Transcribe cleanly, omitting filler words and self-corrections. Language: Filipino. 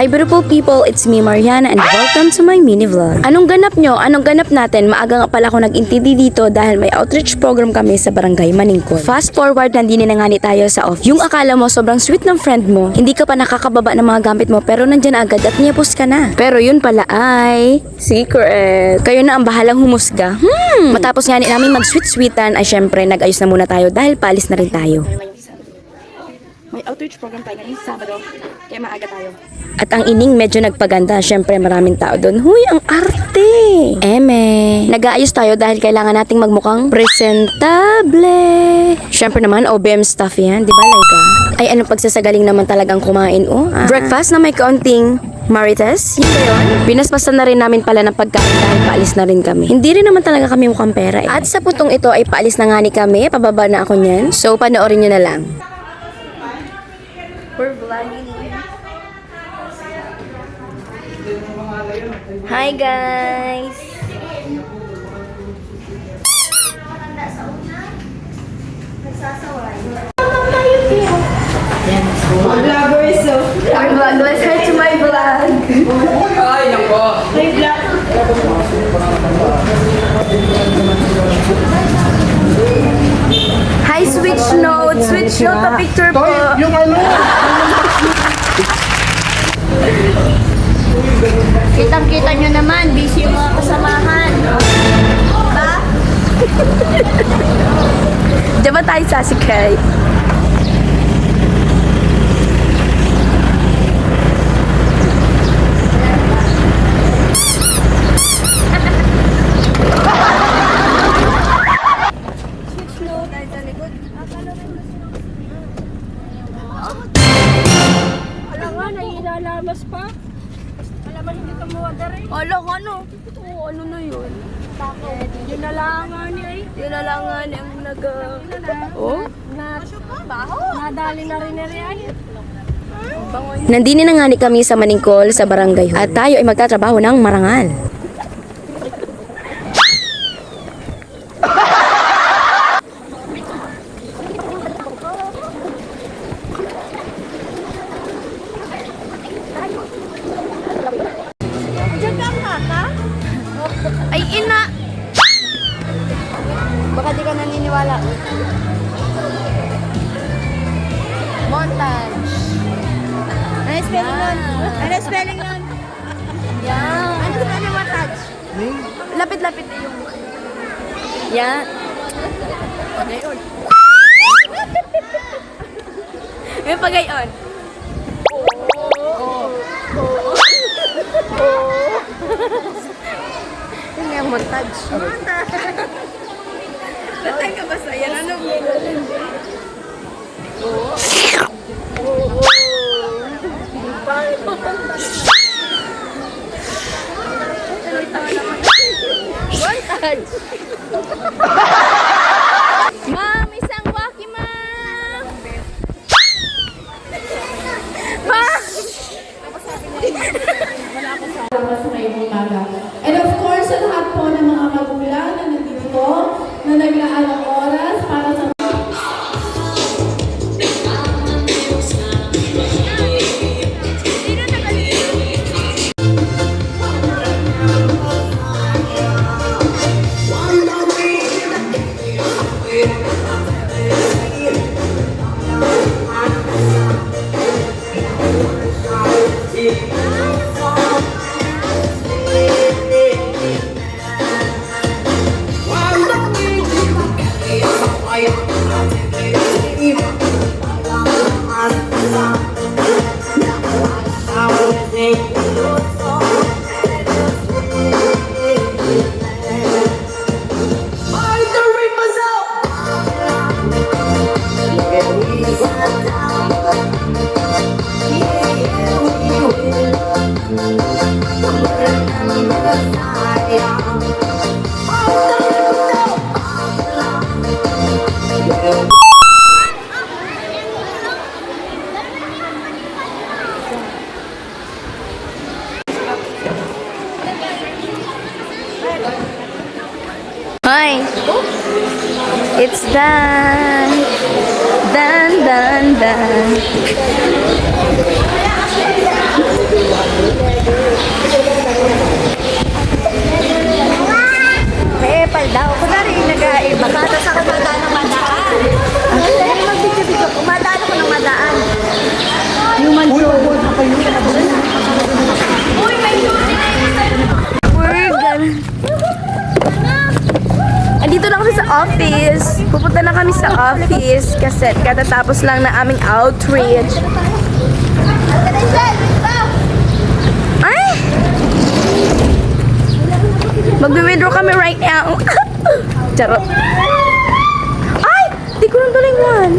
Hi beautiful people, it's me Mariana and welcome to my mini vlog. Anong ganap nyo? Anong ganap natin? Maaga nga pala ako nag-intindi dito dahil may outreach program kami sa barangay Maningkol. Fast forward, nandini na nga ni tayo sa office. Yung akala mo sobrang sweet ng friend mo, hindi ka pa nakakababa ng mga gamit mo pero nandyan agad at niyapos ka na. Pero yun pala ay secret. Kayo na ang bahalang humusga. Matapos nga namin mag-sweet-sweetan ay syempre nag-ayos na muna tayo dahil paalis na rin tayo. May outreach program tayo ngayong Sabado, kaya maaga tayo. At ang ining medyo nagpaganda, syempre maraming tao doon. Huy, ang arte! Eme! Nag-aayos tayo dahil kailangan nating magmukhang presentable. Syempre naman, OBM stuff yan, di ba Laika? Ay, anong pagsasagaling naman talagang kumain, oh? Breakfast na may kaunting Marites? Yun ba yun? Binasbasan na rin namin pala ng pagkain dahil paalis na rin kami. Hindi rin naman talaga kami mukhang pera eh. At sa putong ito ay paalis na nga ni kami, pababa na ako niyan. So, panoorin nyo na lang. We're vlogging. Hi guys! Vloggers, so. Our vlog, let's head to my vlog. Ay, nako. May vlog. Hi, switch note the picture po. Yung ano? Kitang-kita nyo naman, busy yung mga kasamahan. Ba? Diyan ba tayo sa Sikay? Wala nga, naiilalamas pa. Wala ba hindi ka mawada rin? Wala ka no. Oo, ano na yun? Bakit? Yun na lang nga ni ay. Yun na lang nga ang Oh? Nadali na rin na rin. Nandini na nga ni kami sa Maningkol sa barangay at tayo ay magtatrabaho ng marangal. Diyan ka ang haka? Ay ina! Baka di ka naniniwala. Montage! Ano spelling nun? Ano spelling nun? Yan! Ano spelling montage? Lapit-lapit na yung... Yan! Pagayon! May pagayon! Yun nga montage. Latay ka ba sa yan? Ano? Montage! Ma'am! Isang waki, ma'am! Ma'am! And of course, sa lahat po ng mga magulang na nandito, na naglaan ng oras para sa Hi! It's done! Done, done, done! Uy, may shooting na Andito na kami sa office. Pupunta na kami sa office kasi katatapos lang na aming outreach. Ay! Magbe-withdraw kami right now. Charot. Ay! Di ko lang tuloy one.